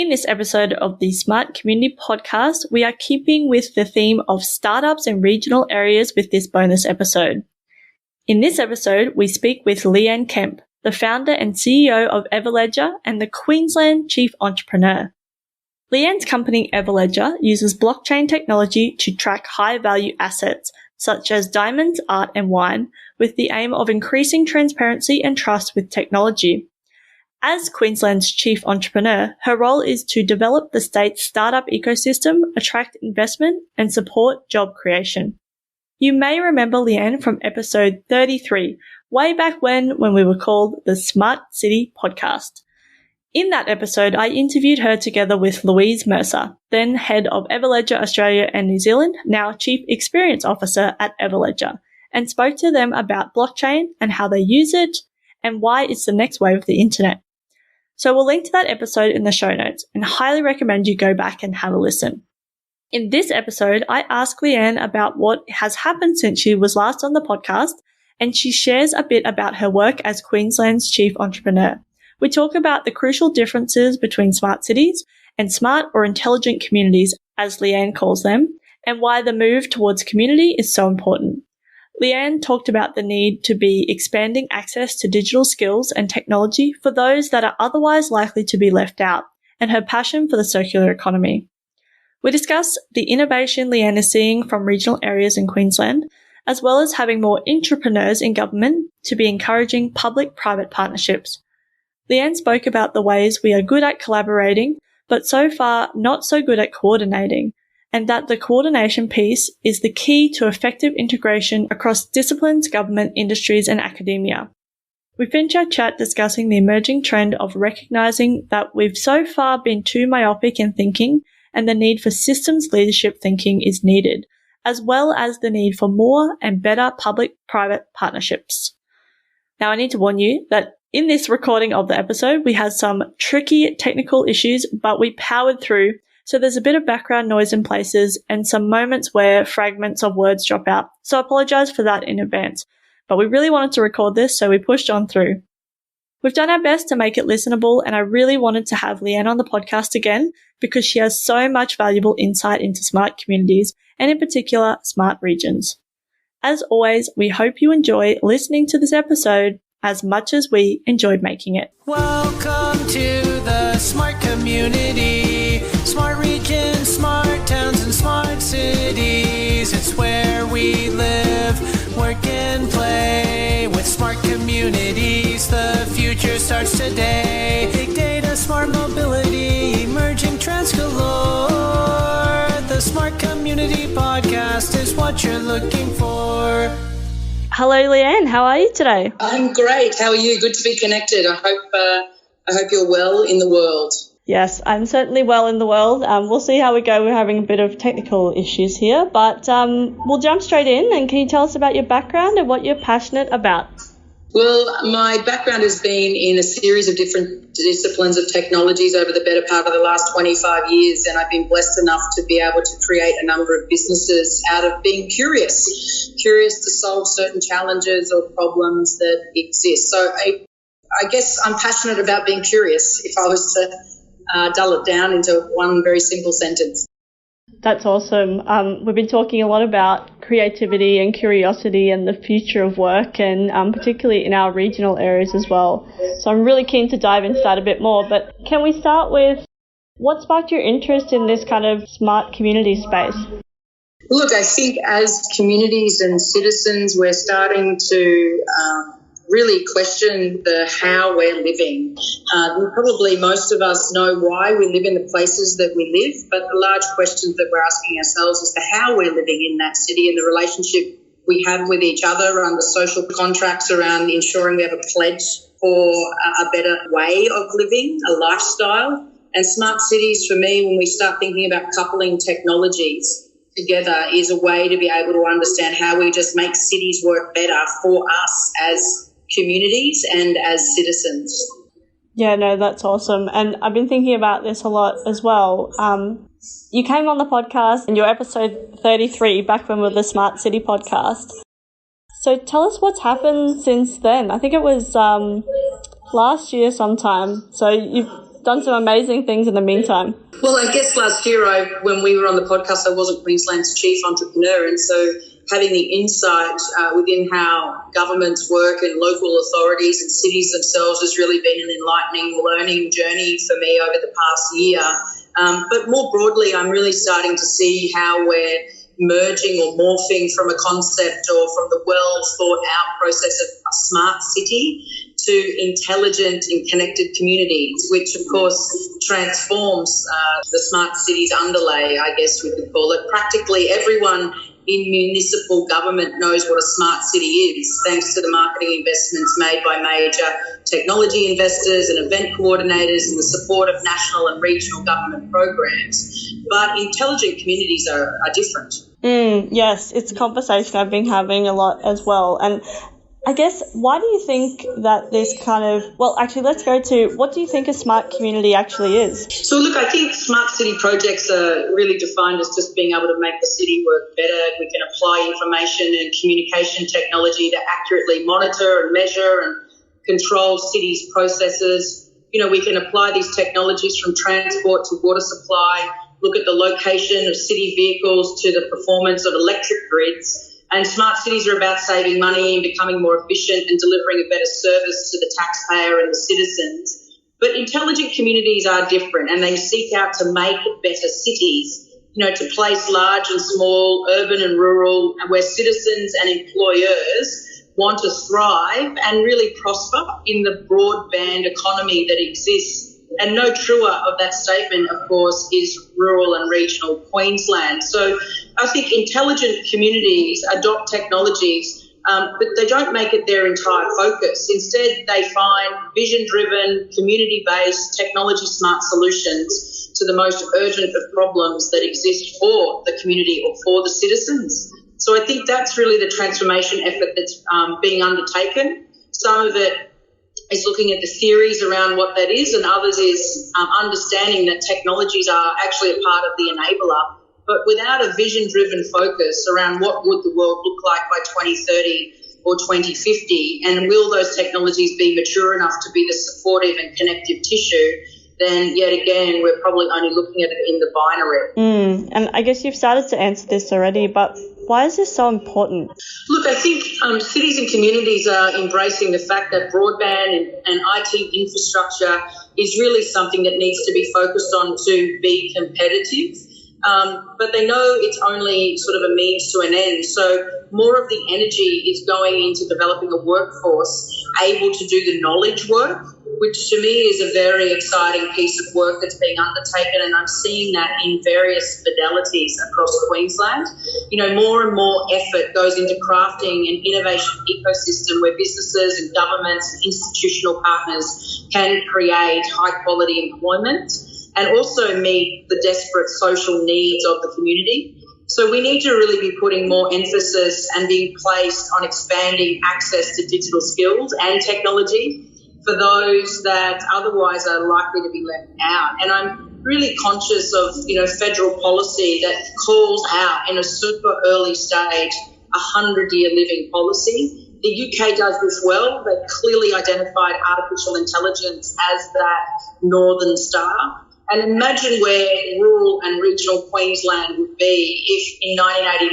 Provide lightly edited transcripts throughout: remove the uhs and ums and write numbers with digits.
In this episode of the Smart Community Podcast, we are keeping with the theme of startups and regional areas with this bonus episode. In this episode, we speak with Leanne Kemp, the founder and CEO of Everledger and the Queensland Chief Entrepreneur. Leanne's company Everledger uses blockchain technology to track high-value assets, such as diamonds, art and wine, with the aim of increasing transparency and trust with technology. As Queensland's chief entrepreneur, her role is to develop the state's startup ecosystem, attract investment, and support job creation. You may remember Leanne from episode 33, way back when we were called the Smart City Podcast. In that episode, I interviewed her together with Louise Mercer, then head of Everledger Australia and New Zealand, now Chief Experience Officer at Everledger, and spoke to them about blockchain and how they use it and why it's the next wave of the internet. So we'll link to that episode in the show notes and highly recommend you go back and have a listen. In this episode, I ask Leanne about what has happened since she was last on the podcast, and she shares a bit about her work as Queensland's chief entrepreneur. We talk about the crucial differences between smart cities and smart or intelligent communities, as Leanne calls them, and why the move towards community is so important. Leanne talked about the need to be expanding access to digital skills and technology for those that are otherwise likely to be left out, and her passion for the circular economy. We discuss the innovation Leanne is seeing from regional areas in Queensland, as well as having more entrepreneurs in government to be encouraging public-private partnerships. Leanne spoke about the ways we are good at collaborating, but so far not so good at coordinating, and that the coordination piece is the key to effective integration across disciplines, government, industries, and academia. We finish our chat discussing the emerging trend of recognising that we've so far been too myopic in thinking, and the need for systems leadership thinking is needed, as well as the need for more and better public-private partnerships. Now, I need to warn you that in this recording of the episode, we had some tricky technical issues, but we powered through. So there's a bit of background noise in places and some moments where fragments of words drop out. So I apologise for that in advance. But we really wanted to record this, so we pushed on through. We've done our best to make it listenable, and I really wanted to have Leanne on the podcast again because she has so much valuable insight into smart communities and in particular smart regions. As always, we hope you enjoy listening to this episode as much as we enjoyed making it. Welcome to the smart community, smart regions, smart towns, and smart cities. It's where we live, work, and play. With smart communities, the future starts today. Big data, smart mobility, emerging trends galore. The Smart Community Podcast is what you're looking for. Hello, Leanne. How are you today? I'm great. How are you? Good to be connected. I hope you're well in the world. Yes, I'm certainly well in the world. We'll see how we go. We're having a bit of technical issues here, but we'll jump straight in. And can you tell us about your background and what you're passionate about? Well, my background has been in a series of different disciplines of technologies over the better part of the last 25 years, and I've been blessed enough to be able to create a number of businesses out of being curious to solve certain challenges or problems that exist. So I guess I'm passionate about being curious, if I was to dull it down into one very simple sentence. That's awesome. We've been talking a lot about creativity and curiosity and the future of work, and particularly in our regional areas as well. So I'm really keen to dive into that a bit more. But can we start with what sparked your interest in this kind of smart community space? Look, I think as communities and citizens, we're starting to really question the how we're living. Probably most of us know why we live in the places that we live, but the large questions that we're asking ourselves is the how we're living in that city and the relationship we have with each other under social contracts around ensuring we have a pledge for a better way of living, a lifestyle. And smart cities, for me, when we start thinking about coupling technologies together, is a way to be able to understand how we just make cities work better for us as communities and as citizens. Yeah, no, that's awesome. And I've been thinking about this a lot as well. You came on the podcast in your episode 33, back when we were the Smart City podcast. So tell us what's happened since then. I think it was last year sometime. So you've done some amazing things in the meantime. Well, I guess last year when we were on the podcast, I wasn't Queensland's chief entrepreneur, and so having the insight within how governments work and local authorities and cities themselves has really been an enlightening learning journey for me over the past year. But more broadly, I'm really starting to see how we're merging or morphing from a concept or from the well thought out process of a smart city to intelligent and connected communities, which of course transforms the smart cities underlay, I guess we could call it. Practically everyone in municipal government knows what a smart city is, thanks to the marketing investments made by major technology investors and event coordinators and the support of national and regional government programs. But intelligent communities are different. Yes, it's a conversation I've been having a lot as well. And I guess, why do you think that this kind of, well, actually, let's go to, what do you think a smart community actually is? So, look, I think smart city projects are really defined as just being able to make the city work better. We can apply information and communication technology to accurately monitor and measure and control cities' processes. You know, we can apply these technologies from transport to water supply, look at the location of city vehicles to the performance of electric grids. And smart cities are about saving money and becoming more efficient and delivering a better service to the taxpayer and the citizens. But intelligent communities are different, and they seek out to make better cities, you know, to place large and small, urban and rural, and where citizens and employers want to thrive and really prosper in the broadband economy that exists. And no truer of that statement, of course, is rural and regional Queensland. So I think intelligent communities adopt technologies, but they don't make it their entire focus. Instead, they find vision-driven, community-based, technology-smart solutions to the most urgent of problems that exist for the community or for the citizens. So I think that's really the transformation effort that's being undertaken. Some of it is looking at the theories around what that is, and others is understanding that technologies are actually a part of the enabler, but without a vision-driven focus around what would the world look like by 2030 or 2050, and will those technologies be mature enough to be the supportive and connective tissue, then yet again we're probably only looking at it in the binary. And I guess you've started to answer this already, but why is this so important? Look, I think cities and communities are embracing the fact that broadband and IT infrastructure is really something that needs to be focused on to be competitive. But they know it's only sort of a means to an end. So more of the energy is going into developing a workforce able to do the knowledge work, which to me is a very exciting piece of work that's being undertaken, and I'm seeing that in various fidelities across Queensland. You know, more and more effort goes into crafting an innovation ecosystem where businesses and governments and institutional partners can create high-quality employment and also meet the desperate social needs of the community. So we need to really be putting more emphasis and being placed on expanding access to digital skills and technology for those that otherwise are likely to be left out. And I'm really conscious of, you know, federal policy that calls out in a super early stage 100-year living policy. The UK does this well. They've clearly identified artificial intelligence as that northern star. And imagine where rural and regional Queensland would be if in 1989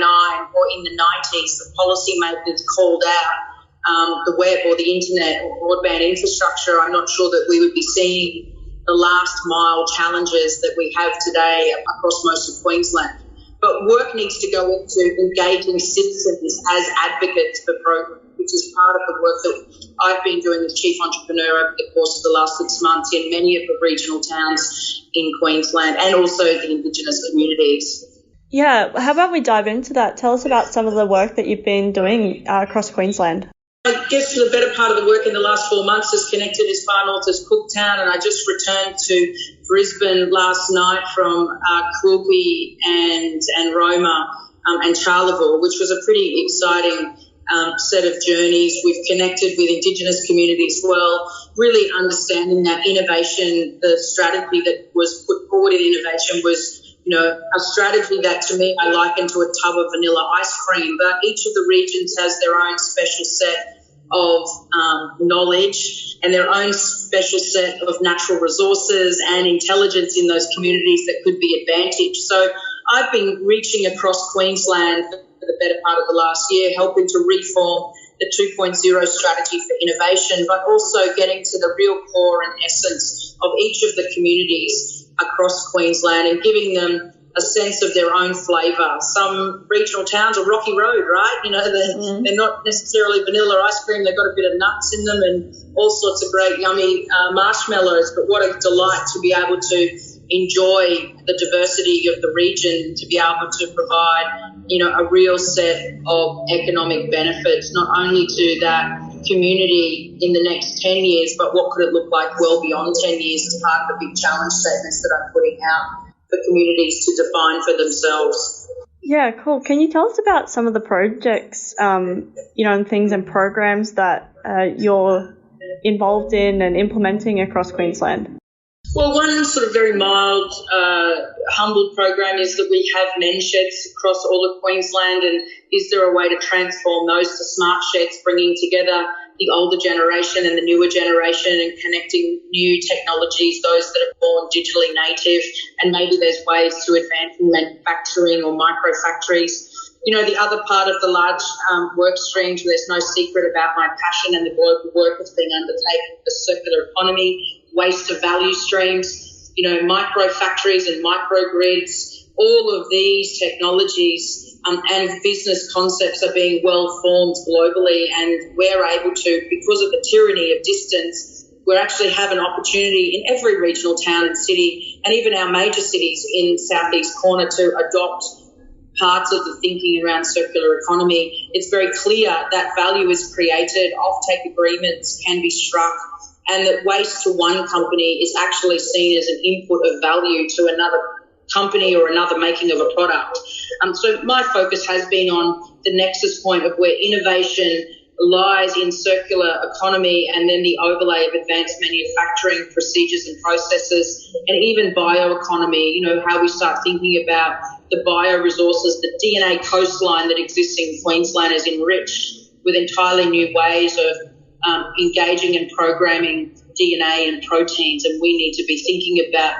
or in the 90s the policymakers called out the web or the internet or broadband infrastructure. I'm not sure that we would be seeing the last mile challenges that we have today across most of Queensland. But work needs to go into engaging citizens as advocates for programs, which is part of the work that I've been doing as chief entrepreneur over the course of the last 6 months in many of the regional towns in Queensland and also the Indigenous communities. Yeah, how about we dive into that? Tell us about some of the work that you've been doing across Queensland. I guess the better part of the work in the last 4 months has connected as far north as Cooktown, and I just returned to Brisbane last night from Quilpie and Roma and Charleville, which was a pretty exciting set of journeys. We've connected with Indigenous communities well, really understanding that innovation, the strategy that was put forward in innovation was, you know, a strategy that to me I liken to a tub of vanilla ice cream, but each of the regions has their own special set of knowledge and their own special set of natural resources and intelligence in those communities that could be advantaged. So I've been reaching across Queensland for the better part of the last year, helping to reform the 2.0 strategy for innovation, but also getting to the real core and essence of each of the communities across Queensland and giving them a sense of their own flavour. Some regional towns are rocky road, right? You know, they're not necessarily vanilla ice cream. They've got a bit of nuts in them and all sorts of great yummy marshmallows. But what a delight to be able to enjoy the diversity of the region, to be able to provide, you know, a real set of economic benefits, not only to that community in the next 10 years, but what could it look like well beyond 10 years as part of the big challenge statements that I'm putting out for communities to define for themselves. Yeah, cool. Can you tell us about some of the projects, you know, and things and programs that you're involved in and implementing across Queensland? Well, one sort of very mild, humble program is that we have men sheds across all of Queensland, and is there a way to transform those to smart sheds, bringing together the older generation and the newer generation and connecting new technologies, those that are born digitally native, and maybe there's ways to advance in manufacturing or micro factories. You know, the other part of the large work streams, there's no secret about my passion and the global work that's being undertaken for circular economy, waste to value streams, you know, micro factories and microgrids. All of these technologies and business concepts are being well formed globally, and we're able to, because of the tyranny of distance, we actually have an opportunity in every regional town and city, and even our major cities in Southeast Corner, to adopt parts of the thinking around circular economy. It's very clear that value is created, offtake agreements can be struck, and that waste to one company is actually seen as an input of value to another company or another making of a product. So my focus has been on the nexus point of where innovation lies in circular economy, and then the overlay of advanced manufacturing procedures and processes, and even bioeconomy, you know, how we start thinking about the bioresources, the DNA coastline that exists in Queensland is enriched with entirely new ways of engaging and programming DNA and proteins, and we need to be thinking about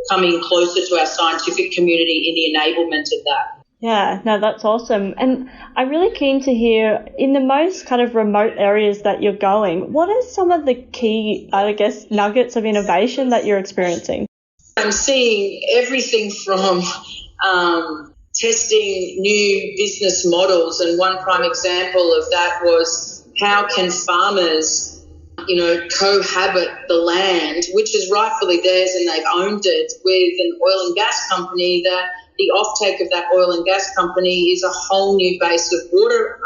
coming closer to our scientific community in the enablement of that. Yeah, no, that's awesome. And I'm really keen to hear, in the most kind of remote areas that you're going, what are some of the key, I guess, nuggets of innovation that you're experiencing? I'm seeing everything from testing new business models, and one prime example of that was how can farmers, you know, cohabit the land, which is rightfully theirs and they've owned it, with an oil and gas company that the offtake of that oil and gas company is a whole new base of water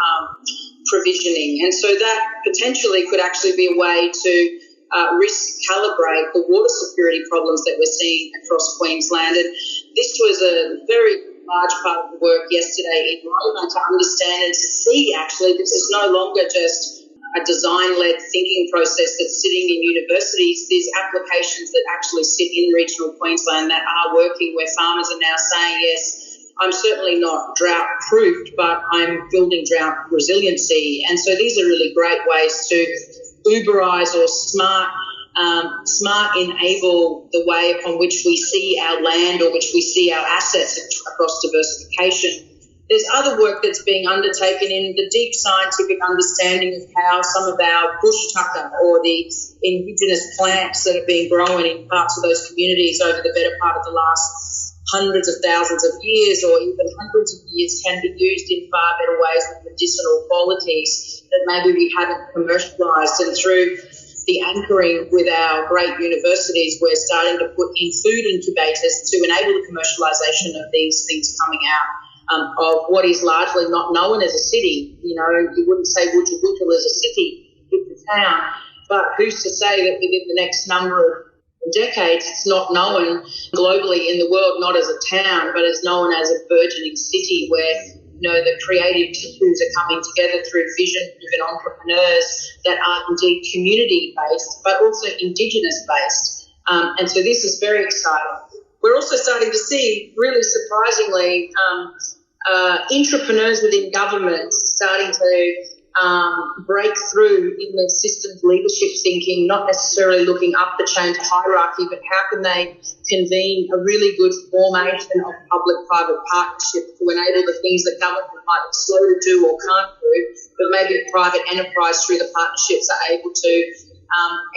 provisioning. And so that potentially could actually be a way to risk calibrate the water security problems that we're seeing across Queensland. And this was a very large part of the work yesterday in Roma to understand and to see actually this is no longer just a design-led thinking process that's sitting in universities. There's applications that actually sit in regional Queensland that are working, where farmers are now saying, yes, I'm certainly not drought-proofed, but I'm building drought resiliency. And so these are really great ways to Uberize or smart enable the way upon which we see our land or which we see our assets across diversification. There's other work that's being undertaken in the deep scientific understanding of how some of our bush tucker or the indigenous plants that have been growing in parts of those communities over the better part of the last hundreds of thousands of years or even hundreds of years can be used in far better ways with medicinal qualities that maybe we haven't commercialised. And through the anchoring with our great universities, we're starting to put in food incubators to enable the commercialisation of these things coming out of what is largely not known as a city. You know, you wouldn't say Wujawutul is a city, it's a town, but who's to say that within the next number of decades it's not known globally in the world, not as a town, but as known as a burgeoning city where, you know, the creative tissues are coming together through vision-driven entrepreneurs that are indeed community-based, but also Indigenous-based. And so this is very exciting. We're also starting to see, really surprisingly, entrepreneurs within governments starting to break through in their systems leadership thinking, not necessarily looking up the chain to hierarchy, but how can they convene a really good formation of public-private partnerships to enable the things that government might be slow to do or can't do, but maybe private enterprise through the partnerships are able to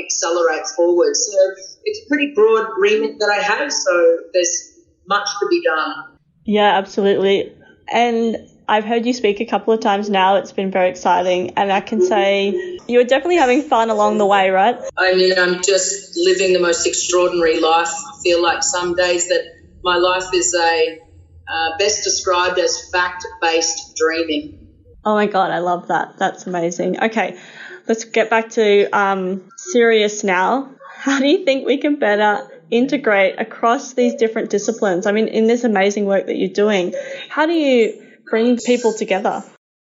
accelerate forward. So it's a pretty broad remit that I have, so there's much to be done. Yeah, absolutely. And I've heard you speak a couple of times now. It's been very exciting. And I can say you're definitely having fun along the way, right? I mean, I'm just living the most extraordinary life. I feel like some days that my life is best described as fact-based dreaming. Oh, my God, I love that. That's amazing. Okay, let's get back to serious now. How do you think we can better integrate across these different disciplines? I mean, in this amazing work that you're doing, how do you bring people together?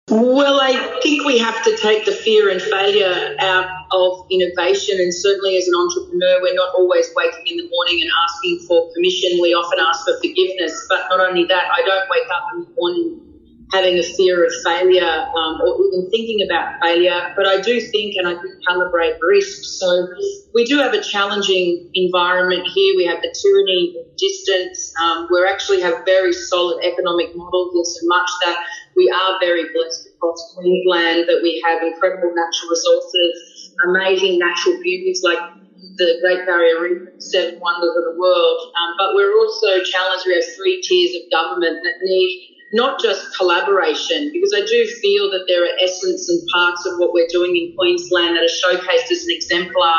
Well, I think we have to take the fear and failure out of innovation, and certainly as an entrepreneur, we're not always waking in the morning and asking for permission. We often ask for forgiveness, but not only that, I don't wake up in the morning having a fear of failure or even thinking about failure, but I do think and I do calibrate risk. So we do have a challenging environment here. We have the tyranny of distance. We actually have very solid economic models in so much that we are very blessed across Queensland, that we have incredible natural resources, amazing natural beauties like the Great Barrier Reef, 7 wonders of the world. But we're also challenged. We have 3 tiers of government that need not just collaboration, because I do feel that there are essence and parts of what we're doing in Queensland that are showcased as an exemplar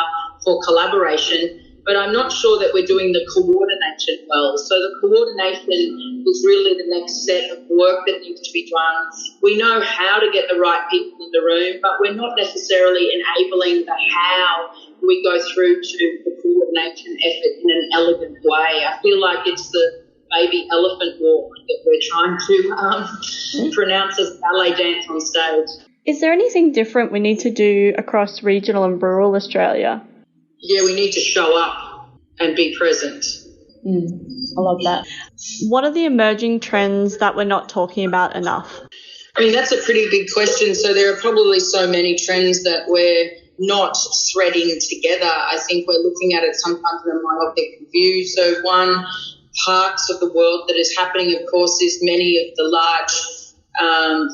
for collaboration, but I'm not sure that we're doing the coordination well. So the coordination is really the next set of work that needs to be done. We know how to get the right people in the room, but we're not necessarily enabling the how we go through to the coordination effort in an elegant way. I feel like it's the baby elephant walk that we're trying to pronounce as ballet dance on stage. Is there anything different we need to do across regional and rural Australia? Yeah, we need to show up and be present. I love that. What are the emerging trends that we're not talking about enough? I mean, that's a pretty big question. So there are probably so many trends that we're not threading together. I think we're looking at it sometimes in a myopic view. So one parts of the world that is happening, of course, is many of the large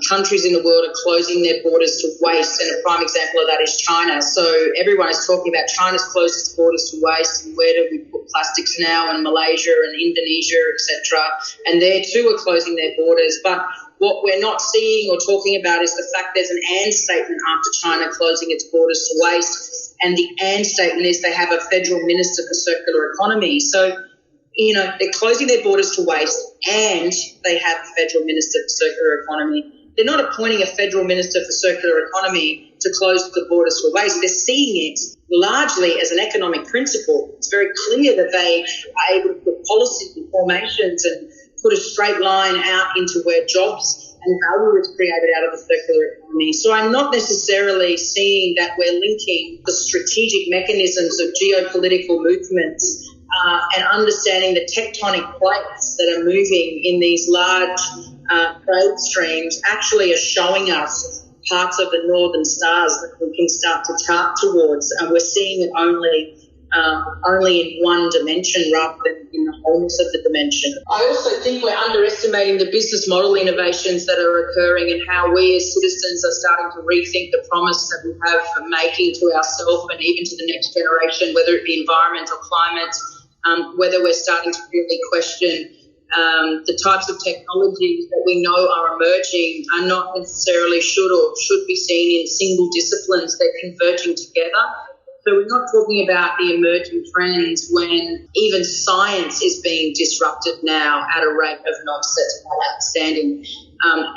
countries in the world are closing their borders to waste, and a prime example of that is China. So everyone is talking about China's closed its borders to waste, and where do we put plastics now, and Malaysia and Indonesia, etc. And they too are closing their borders. But what we're not seeing or talking about is the fact there's an and statement after China closing its borders to waste, and the and statement is they have a federal minister for circular economy. So they're closing their borders to waste and they have a federal minister for circular economy. They're not appointing a federal minister for circular economy to close the borders for waste. They're seeing it largely as an economic principle. It's very clear that they are able to put policies and formations and put a straight line out into where jobs and value is created out of the circular economy. So I'm not necessarily seeing that we're linking the strategic mechanisms of geopolitical movements and understanding the tectonic plates that are moving in these large trade streams actually are showing us parts of the northern stars that we can start to chart towards, and we're seeing it only in one dimension rather than in the wholeness of the dimension. I also think we're underestimating the business model innovations that are occurring and how we as citizens are starting to rethink the promise that we have for making to ourselves and even to the next generation, whether it be environment or climate. Whether we're starting to really question the types of technologies that we know are emerging are not necessarily should be seen in single disciplines. They're converging together. So we're not talking about the emerging trends when even science is being disrupted now at a rate of not outstanding.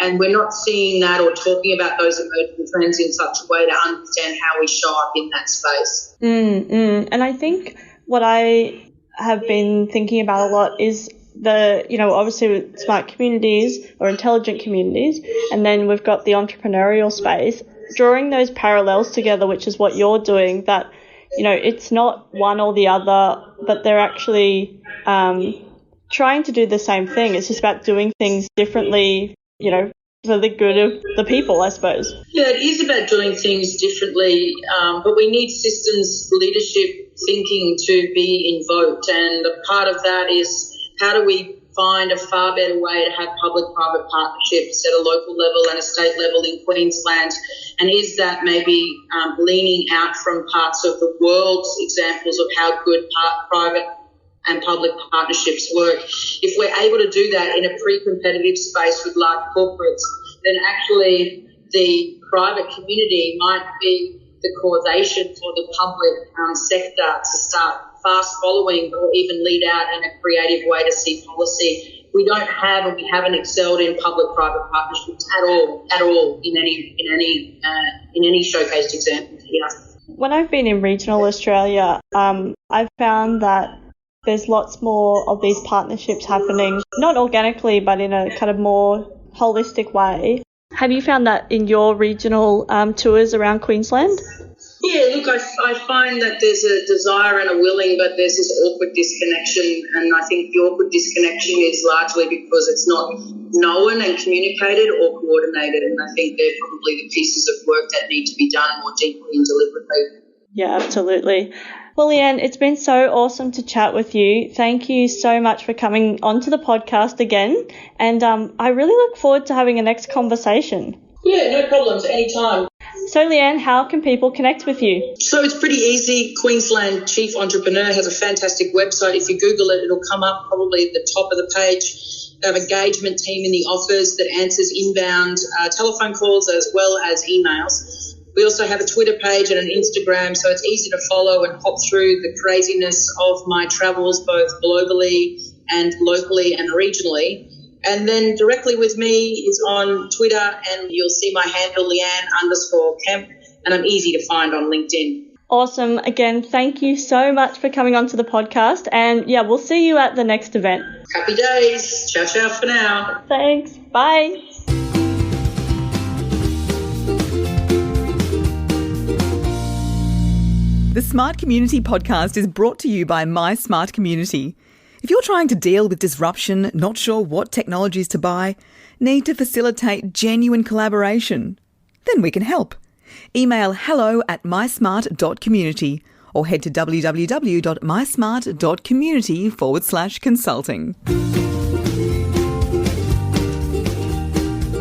And we're not seeing that or talking about those emerging trends in such a way to understand how we show up in that space. And I think what I have been thinking about a lot is obviously with smart communities or intelligent communities, and then we've got the entrepreneurial space, drawing those parallels together, which is what you're doing, that, it's not one or the other, but they're actually trying to do the same thing. It's just about doing things differently, for the good of the people, I suppose. Yeah, it is about doing things differently, but we need systems leadership thinking to be invoked, and a part of that is how do we find a far better way to have public-private partnerships at a local level and a state level in Queensland, and is that maybe leaning out from parts of the world's examples of how good private and public partnerships work. If we're able to do that in a pre-competitive space with large corporates, then actually the private community might be the causation for the public sector to start fast following or even lead out in a creative way to see policy. We don't have and we haven't excelled in public-private partnerships at all in any showcased examples here. When I've been in regional Australia, I've found that there's lots more of these partnerships happening, not organically, but in a kind of more holistic way. Have you found that in your regional tours around Queensland? Yeah, look, I find that there's a desire and a willing, but there's this awkward disconnection, and I think the awkward disconnection is largely because it's not known and communicated or coordinated, and I think they're probably the pieces of work that need to be done more deeply and deliberately. Yeah, absolutely. Well, Leanne, it's been so awesome to chat with you. Thank you so much for coming onto the podcast again, and I really look forward to having a next conversation. Yeah, no problems, anytime. So, Leanne, how can people connect with you? So it's pretty easy. Queensland Chief Entrepreneur has a fantastic website. If you Google it, it'll come up probably at the top of the page. They have an engagement team in the office that answers inbound telephone calls as well as emails. We also have a Twitter page and an Instagram, so it's easy to follow and hop through the craziness of my travels both globally and locally and regionally. And then directly with me is on Twitter, and you'll see my handle, Leanne_Kemp, and I'm easy to find on LinkedIn. Awesome. Again, thank you so much for coming onto the podcast. And yeah, we'll see you at the next event. Happy days. Ciao, ciao for now. Thanks. Bye. The Smart Community podcast is brought to you by My Smart Community. If you're trying to deal with disruption, not sure what technologies to buy, need to facilitate genuine collaboration, then we can help. Email hello@mysmart.community or head to www.mysmart.community/consulting.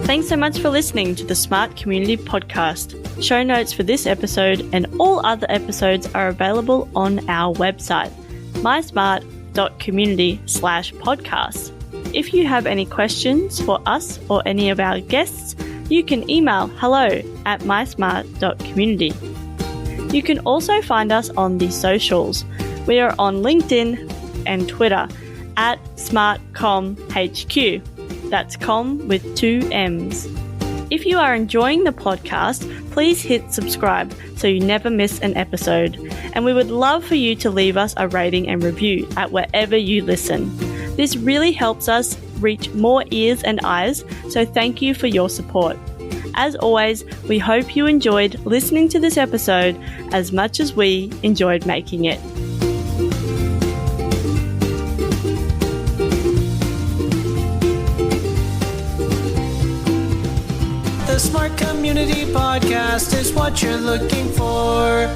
Thanks so much for listening to the Smart Community Podcast. Show notes for this episode and all other episodes are available on our website, mysmart.community/podcast. If you have any questions for us or any of our guests, you can email hello@mysmart.community. You can also find us on the socials. We are on LinkedIn and Twitter @SmartComHQ. That's com with 2 M's. If you are enjoying the podcast, please hit subscribe so you never miss an episode. And we would love for you to leave us a rating and review at wherever you listen. This really helps us reach more ears and eyes, so thank you for your support. As always, we hope you enjoyed listening to this episode as much as we enjoyed making it. The Smart Community Podcast is what you're looking for.